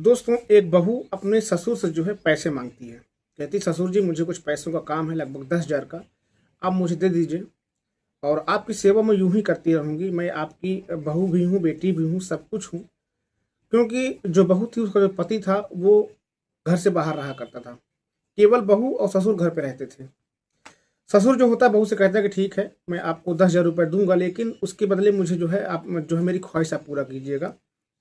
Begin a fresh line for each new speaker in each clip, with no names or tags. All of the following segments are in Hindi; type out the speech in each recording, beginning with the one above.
दोस्तों, एक बहू अपने ससुर से जो है पैसे मांगती है। कहती, ससुर जी मुझे कुछ पैसों का काम है, लगभग 10,000 का। आप मुझे दे दीजिए और आपकी सेवा मैं यूं ही करती रहूंगी। मैं आपकी बहू भी हूँ, बेटी भी हूँ, सब कुछ हूँ। क्योंकि जो बहू थी उसका जो पति था वो घर से बाहर रहा करता था। केवल बहू और ससुर घर पे रहते थे। ससुर जो होता है बहू से कहता है कि ठीक है, मैं आपको 10,000 रुपये दूंगा, लेकिन उसके बदले मुझे जो है आप जो है मेरी ख्वाहिश आप पूरा कीजिएगा,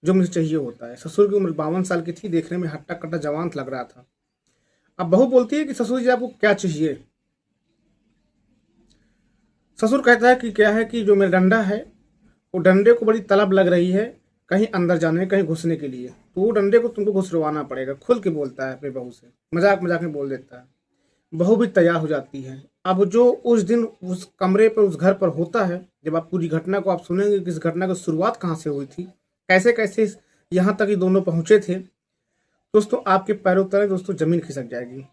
जो मुझे चाहिए होता है। ससुर की उम्र 52 साल की थी, देखने में हट्टा कट्टा जवान लग रहा था। अब बहू बोलती है कि ससुर जी आपको क्या चाहिए। ससुर कहता है कि क्या है कि जो मेरा डंडा है, वो डंडे को बड़ी तलब लग रही है कहीं अंदर जाने, कहीं घुसने के लिए, तो वो डंडे को तुमको घुसरवाना पड़ेगा। खुल के बोलता है अपनी बहू से, मजाक मजाक में बोल देता है। बहू भी तैयार हो जाती है। अब जो उस दिन उस कमरे पर, उस घर पर होता है, जब आप पूरी घटना को आप सुनेंगे कि इस घटना की शुरुआत कहाँ से हुई थी, कैसे कैसे यहाँ तक ये दोनों पहुंचे थे, दोस्तों आपके पैरों तले दोस्तों जमीन खिसक जाएगी।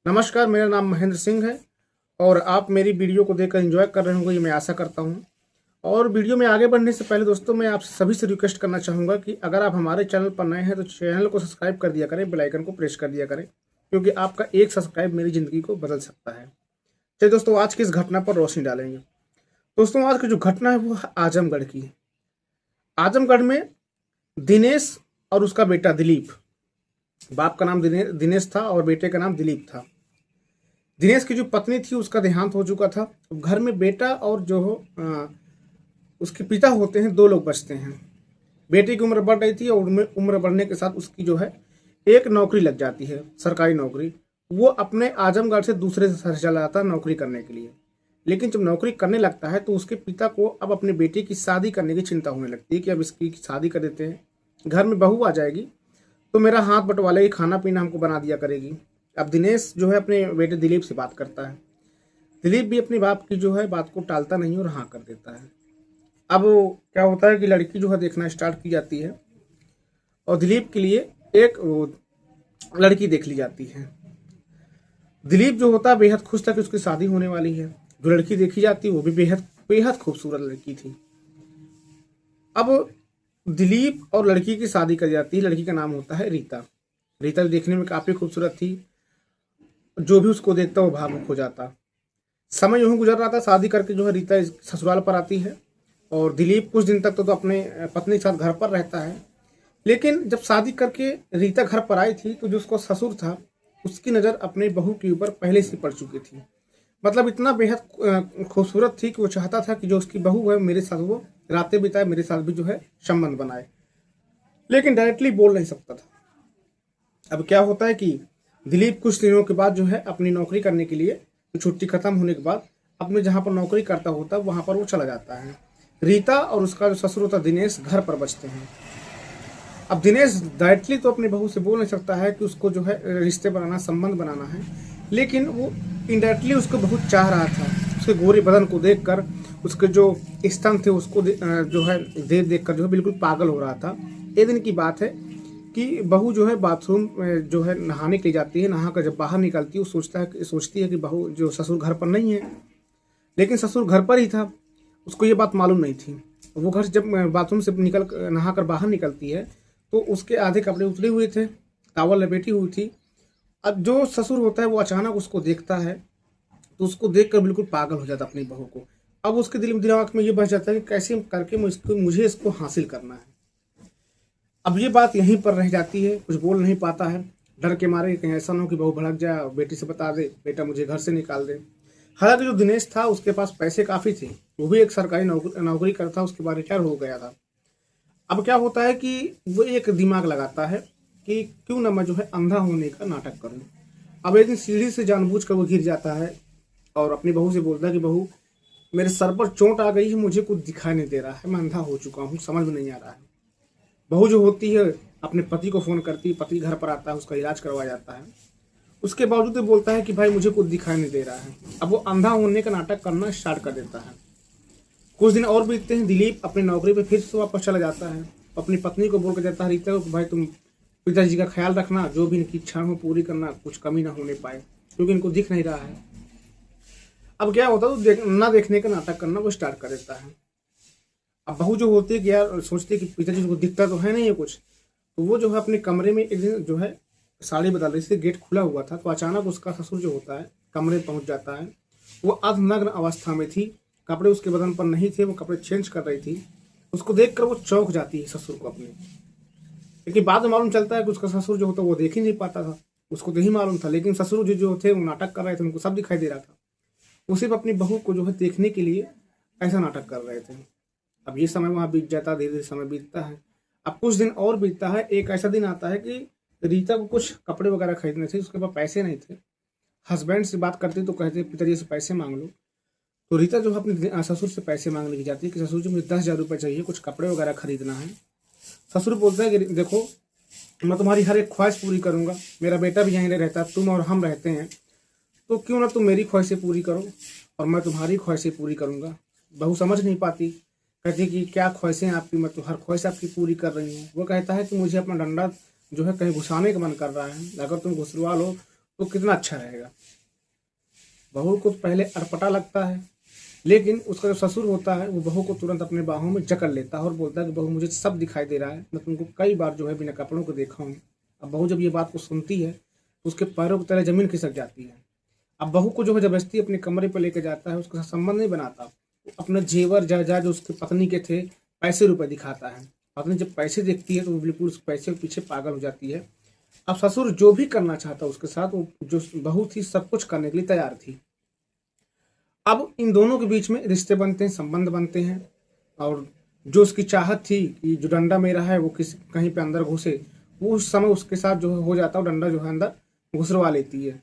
नमस्कार, मेरा नाम महेंद्र सिंह है और आप मेरी वीडियो को देखकर एंजॉय कर रहे होंगे, ये मैं आशा करता हूँ। और वीडियो में आगे बढ़ने से पहले दोस्तों मैं आप सभी से रिक्वेस्ट करना चाहूँगा कि अगर आप हमारे चैनल पर नए हैं तो चैनल को सब्सक्राइब कर दिया करें, बेल आइकन को प्रेस कर दिया करें, क्योंकि आपका एक सब्सक्राइब मेरी ज़िंदगी को बदल सकता है। चलिए दोस्तों, आज की इस घटना पर रोशनी डालेंगे। दोस्तों, आज की जो घटना है वो है आजमगढ़ की। आजमगढ़ में दिनेश और उसका बेटा दिलीप, बाप का नाम दिनेश था और बेटे का नाम दिलीप था। दिनेश की जो पत्नी थी उसका देहांत हो चुका था। घर में बेटा और जो उसके पिता होते हैं, दो लोग बचते हैं। बेटे की उम्र बढ़ रही थी और उम्र बढ़ने के साथ उसकी जो है एक नौकरी लग जाती है, सरकारी नौकरी। वो अपने आजमगढ़ से दूसरे शहर चला जाता है नौकरी करने के लिए। लेकिन जब नौकरी करने लगता है तो उसके पिता को अब अपने बेटे की शादी करने की चिंता होने लगती है कि अब इसकी शादी कर देते हैं, घर में बहू आ जाएगी तो मेरा हाथ बंटवालेगी, खाना पीना हमको बना दिया करेगी। अब दिनेश जो है अपने बेटे दिलीप से बात करता है। दिलीप भी अपने बाप की जो है बात को टालता नहीं और हाँ कर देता है। अब क्या होता है कि लड़की जो है देखना स्टार्ट की जाती है और दिलीप के लिए एक लड़की देख ली जाती है। दिलीप जो होता है बेहद खुश था कि उसकी शादी होने वाली है। जो लड़की देखी जाती है वो भी बेहद बेहद खूबसूरत लड़की थी। अब दिलीप और लड़की की शादी कर जाती है। लड़की का नाम होता है रीता। रीता देखने में काफी खूबसूरत थी। जो भी उसको देखता वो भावुक हो जाता। समय यूं ही गुजर रहा था। शादी करके जो है रीता ससुराल पर आती है और दिलीप कुछ दिन तक तो अपने पत्नी के साथ घर पर रहता है। लेकिन जब शादी करके रीता घर पर आई थी तो जो उसका ससुर था उसकी नज़र अपने बहू के ऊपर पहले से पड़ चुकी थी। मतलब इतना बेहद खूबसूरत थी कि वो चाहता था कि जो उसकी बहू है मेरे साथ वो रातें बिताए, मेरे साथ भी जो है संबंध बनाए, लेकिन डायरेक्टली बोल नहीं सकता था। अब क्या होता है कि दिलीप कुछ दिनों के बाद जो है अपनी नौकरी करने के लिए, छुट्टी खत्म होने के बाद अपने जहाँ पर नौकरी करता होता है वहाँ पर वो चला जाता है। रीता और उसका जो ससुर होता दिनेश घर पर बचते हैं। अब दिनेश डायरेक्टली तो अपनी बहू से बोल नहीं सकता है कि उसको जो है रिश्ते बनाना, संबंध बनाना है, लेकिन वो इनडायरेक्टली उसको बहुत चाह रहा था। उसके गोरे बदन को देखकर, उसके जो स्तन थे उसको जो है देख कर जो है बिल्कुल पागल हो रहा था। एक दिन की बात है कि बहू जो है बाथरूम में जो है नहाने के लिए जाती है। नहा कर जब बाहर निकलती है वो सोचती है कि बहू जो ससुर घर पर नहीं है, लेकिन ससुर घर पर ही था। उसको ये बात मालूम नहीं थी। वो घर जब बाथरूम से नहा कर बाहर निकलती है तो उसके आधे कपड़े उतरे हुए थे, टावल लपेटी हुई थी। अब जो ससुर होता है वो अचानक उसको देखता है तो उसको देखकर बिल्कुल पागल हो जाता अपनी बहू को। अब उसके दिमाग में ये बच जाता है कि कैसे करके मुझे इसको हासिल करना है। अब ये बात यहीं पर रह जाती है, कुछ बोल नहीं पाता है, डर के मारे कहीं ऐसा ना हो कि बहू भड़क जाए और बेटी से बता दे बेटा मुझे घर से निकाल दे। हालांकि जो दिनेश था उसके पास पैसे काफ़ी थे, वो भी एक सरकारी नौकरी करता, उसके बाद रिटायर हो गया था। अब क्या होता है कि वो एक दिमाग लगाता है कि क्यों ना मैं जो है अंधा होने का नाटक करूं। अब एक दिन सीढ़ी से जानबूझकर वो गिर जाता है और अपनी बहू से बोलता है कि बहू मेरे सर पर चोट आ गई है, मुझे कुछ दिखाई नहीं दे रहा है, मैं अंधा हो चुका हूँ, समझ में नहीं आ रहा है। बहू जो होती है अपने पति को फ़ोन करती है, पति घर पर आता है, उसका इलाज करवाया जाता है। उसके बावजूद बोलता है कि भाई मुझे कुछ दिखाई नहीं दे रहा है। अब वो अंधा होने का नाटक करना स्टार्ट कर देता है। कुछ दिन और बीतते हैं। दिलीप अपनी नौकरी पे फिर से वापस चला जाता है। अपनी पत्नी को बोल कर जाता है रीता को कि भाई तुम पिताजी का ख्याल रखना, जो भी इनकी इच्छा हो पूरी करना, कुछ कमी ना होने पाए, क्योंकि इनको दिख नहीं रहा है। अब क्या होता है तो ना देखने का नाटक करना वो स्टार्ट कर देता है। अब बहू जो होती है कि यार सोचती है कि पिताजी को दिखता तो है नहीं है कुछ, तो वो जो है अपने कमरे में एक दिन जो है साड़ी बदल रही थी, गेट खुला हुआ था, तो अचानक उसका ससुर जो होता है कमरे पहुंच जाता है। वो अर्धनग्न अवस्था में थी, कपड़े उसके बदन पर नहीं थे, वो कपड़े चेंज कर रही थी। उसको देखकर वो चौंक जाती है ससुर को अपने। लेकिन बाद में मालूम चलता है कि उसका ससुर जो होता है वो देख ही नहीं पाता था, उसको तो ही मालूम था, लेकिन ससुर जो थे वो नाटक कर रहे थे, उनको सब दिखाई दे रहा था। वो सिर्फ अपनी बहू को जो है देखने के लिए ऐसा नाटक कर रहे थे। अब ये समय वहां बीत जाता, धीरे धीरे समय बीतता है। अब कुछ दिन और बीतता है। एक ऐसा दिन आता है कि रीता को कुछ कपड़े वगैरह खरीदने थे, उसके पास पैसे नहीं थे। हस्बैंड से बात करते तो कहते पिताजी से पैसे मांग लो। तो रीता जो है अपने ससुर से पैसे मांगने की जाती है कि ससुर जी मुझे 10,000 रुपये चाहिए, कुछ कपड़े वगैरह खरीदना है। ससुर बोलता है कि देखो मैं तुम्हारी हर एक ख्वाहिश पूरी करूंगा, मेरा बेटा भी यहीं रहता है, तुम और हम रहते हैं, तो क्यों ना तुम मेरी ख्वाहिशें पूरी करो और मैं तुम्हारी ख्वाहिशें पूरी करूंगा। बहू समझ नहीं पाती, कहती कि क्या ख्वाहिशें आपकी, मैं तो हर ख्वाहिश आपकी पूरी कर रही हूँ। वो कहता है कि मुझे अपना डंडा जो है कहीं घुसाने का मन कर रहा है, अगर तुम घुसवा लो तो कितना अच्छा रहेगा। बहू को पहले अटपटा लगता है, लेकिन उसका जो ससुर होता है वो बहू को तुरंत अपने बाहों में जकड़ लेता है और बोलता है कि बहू मुझे सब दिखाई दे रहा है, मैं तुमको कई बार जो है बिना कपड़ों को देखा हूँ। अब बहू जब ये बात को सुनती है तो उसके पैरों की तरह जमीन खिसक जाती है। अब बहू को जो है जबरदस्ती अपने कमरे पर लेकर जाता है, उसके साथ संबंध नहीं बनाता, अपने जेवर जायदाद जो उसके पत्नी के थे पैसे रुपए दिखाता है। पत्नी जब पैसे देखती है तो वो बिल्कुल उस पैसे के पीछे पागल हो जाती है। अब ससुर जो भी करना चाहता उसके साथ, वो जो बहू थी सब कुछ करने के लिए तैयार थी। अब इन दोनों के बीच में रिश्ते बनते हैं, संबंध बनते हैं, और जो उसकी चाहत थी कि जो डंडा मेरा है वो किसी कहीं पे अंदर घुसे, वो उस समय उसके साथ जो हो जाता है, डंडा जो है अंदर घुसरवा लेती है।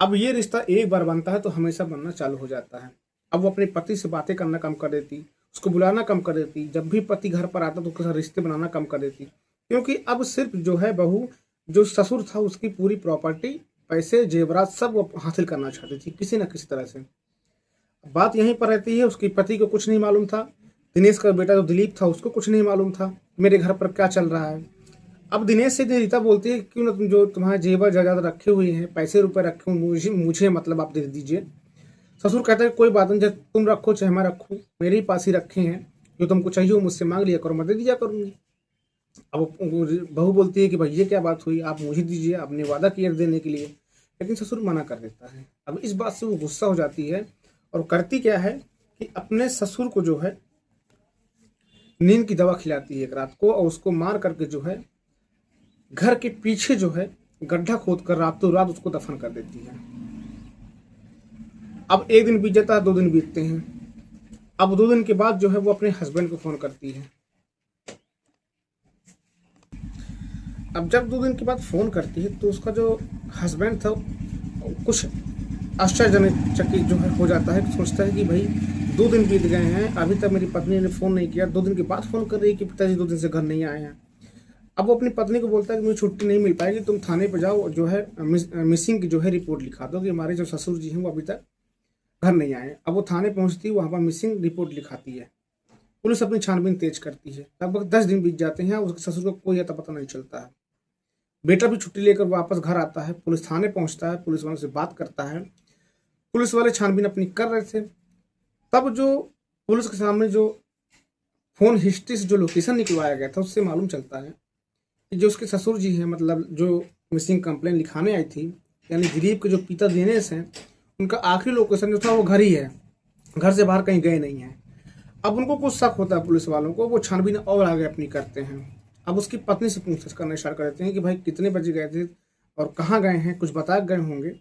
अब ये रिश्ता एक बार बनता है तो हमेशा बनना चालू हो जाता है। अब वो अपने पति से बातें करना कम कर देती, उसको बुलाना कम कर देती, जब भी पति घर पर आता तो उसके साथ रिश्ते बनाना कम कर देती, क्योंकि अब सिर्फ जो है बहू जो ससुर था उसकी पूरी प्रॉपर्टी, पैसे, जेवरात सब वो हासिल करना चाहती थी किसी न किसी तरह से। बात यहीं पर रहती है, उसके पति को कुछ नहीं मालूम था, दिनेश का बेटा जो दिलीप था उसको कुछ नहीं मालूम था मेरे घर पर क्या चल रहा है। अब दिनेश से रीता बोलती है क्यों ना तुम जो तुम्हारे जेवर जायदाद रखे हुए हैं, पैसे रुपए रखे हुए, मुझे मतलब आप दे दीजिए। ससुर कहता है कोई बात नहीं, जब तुम रखो चाहे मैं रखूँ, मेरे ही पास ही रखे हैं, जो तुमको चाहिए वो मुझसे मांग लिया करो, मैं दे दिया करूँगी। अब बहू बोलती है कि भाई ये क्या बात हुई, आप मुझे दीजिए, आपने वादा किया देने के लिए, लेकिन ससुर मना कर देता है। अब इस बात से वो गुस्सा हो जाती है और करती क्या है कि अपने ससुर को जो है नींद की दवा खिलाती है एक रात को, और उसको मार करके जो है घर के पीछे जो है गड्ढा खोद कर रातों रात उसको दफन कर देती है। अब एक दिन बीत जाता है, 2 दिन बीतते हैं। अब 2 दिन के बाद जो है वो अपने हस्बैंड को फोन करती है। अब जब 2 दिन के बाद फोन करती है तो उसका जो हस्बैंड था कुछ आश्चर्यजनक चकित जो है हो जाता है, सोचता है कि भाई 2 दिन बीत गए हैं, अभी तक मेरी पत्नी ने फ़ोन नहीं किया, 2 दिन के बाद फ़ोन कर रही है कि पिताजी 2 दिन से घर नहीं आए हैं। अब वो अपनी पत्नी को बोलता है कि मुझे छुट्टी नहीं मिल पाएगी, तुम थाने पर जाओ, जो है मिसिंग की जो है रिपोर्ट लिखा दो कि हमारे जो ससुर जी हैं वो अभी तक घर नहीं आए। अब वो थाने पहुंचती है, वहाँ पर मिसिंग रिपोर्ट लिखाती है। पुलिस अपनी छानबीन तेज करती है। लगभग 10 दिन बीत जाते हैं, उसके ससुर को कोई अता पता नहीं चलता है। बेटा भी छुट्टी लेकर वापस घर आता है, पुलिस थाने पहुंचता है, पुलिस वालों से बात करता है। पुलिस वाले छानबीन अपनी कर रहे थे, तब जो पुलिस के सामने जो फोन हिस्ट्री से जो लोकेशन निकलवाया गया था उससे मालूम चलता है कि जो उसके ससुर जी हैं, मतलब जो मिसिंग कंप्लेन लिखाने आई थी, यानी दिलीप के जो पिता दिनेश हैं, उनका आखिरी लोकेशन जो था वो घर ही है, घर से बाहर कहीं गए नहीं हैं। अब उनको कुछ शक होता है पुलिस वालों को, वो छानबीन और आगे अपनी करते हैं। अब उसकी पत्नी से पूछताछ करना स्टार्ट कर देते हैं कि भाई कितने बजे गए थे और कहाँ गए हैं, कुछ बता गए होंगे।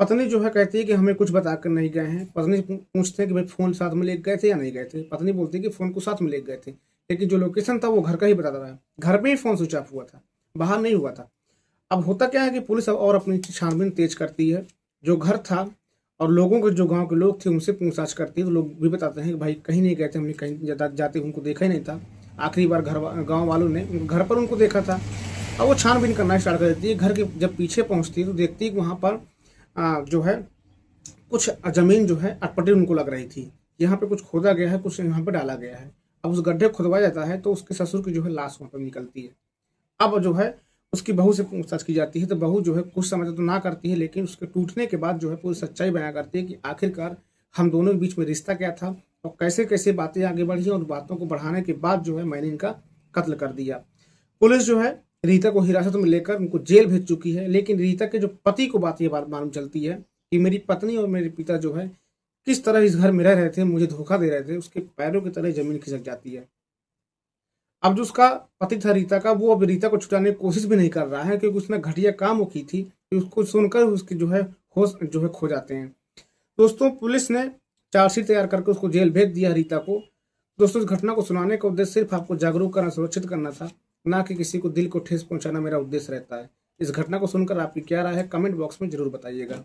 पत्नी जो है कहती है कि हमें कुछ बताकर नहीं गए हैं। पत्नी पूछते हैं कि भाई फ़ोन साथ में ले गए थे या नहीं गए थे। पत्नी बोलती है कि फ़ोन को साथ में ले गए थे, लेकिन जो लोकेशन था वो घर का ही बता रहा है, घर पे ही फ़ोन स्विच ऑफ हुआ था, बाहर नहीं हुआ था। अब होता क्या है कि पुलिस अब और अपनी छानबीन तेज करती है, जो घर था और लोगों के जो गांव के लोग थे उनसे पूछताछ करती है, तो लोग भी बताते हैं कि भाई कहीं नहीं गए थे, हमने कहीं जाते उनको देखा ही नहीं था, आखिरी बार गाँव वालों ने घर पर उनको देखा था। अब वो छानबीन करना स्टार्ट कर देती है। घर के जब पीछे पहुँचती है तो देखती है कि वहाँ पर जो है कुछ ज़मीन जो है अटपटी उनको लग रही थी, यहाँ पे कुछ खोदा गया है, कुछ यहाँ पे डाला गया है। अब उस गड्ढे खुदवाया जाता है तो उसके ससुर की जो है लाश वहाँ पर निकलती है। अब जो है उसकी बहू से पूछताछ की जाती है, तो बहू जो है कुछ समय तो ना करती है, लेकिन उसके टूटने के बाद जो है पूरी सच्चाई बयां करती है कि आखिरकार हम दोनों के बीच में रिश्ता क्या था और कैसे कैसे बातें आगे बढ़ी और बातों को बढ़ाने के बाद जो है मैंने इनका कत्ल कर दिया। पुलिस जो है रीता को हिरासत में लेकर उनको जेल भेज चुकी है। लेकिन रीता के जो पति को ये बात मालूम चलती है कि मेरी पत्नी और मेरे पिता जो है किस तरह इस घर में रह रहे थे, मुझे धोखा दे रहे थे, उसके पैरों की तरह जमीन खिसक जाती है। अब जो उसका पति था रीता का, वो अब रीता को छुड़ाने की कोशिश भी नहीं कर रहा है, क्योंकि उसने घटिया काम वो की थी कि उसको सुनकर उसकी जो है होश जो है खो जाते हैं। दोस्तों, पुलिस ने चार्जशीट तैयार करके उसको जेल भेज दिया रीता को। दोस्तों, इस घटना को सुनाने का उद्देश्य सिर्फ आपको जागरूक करना, सुरक्षित करना था, ना कि किसी को दिल को ठेस पहुंचाना मेरा उद्देश्य रहता है। इस घटना को सुनकर आपकी क्या राय है, कमेंट बॉक्स में जरूर बताइएगा।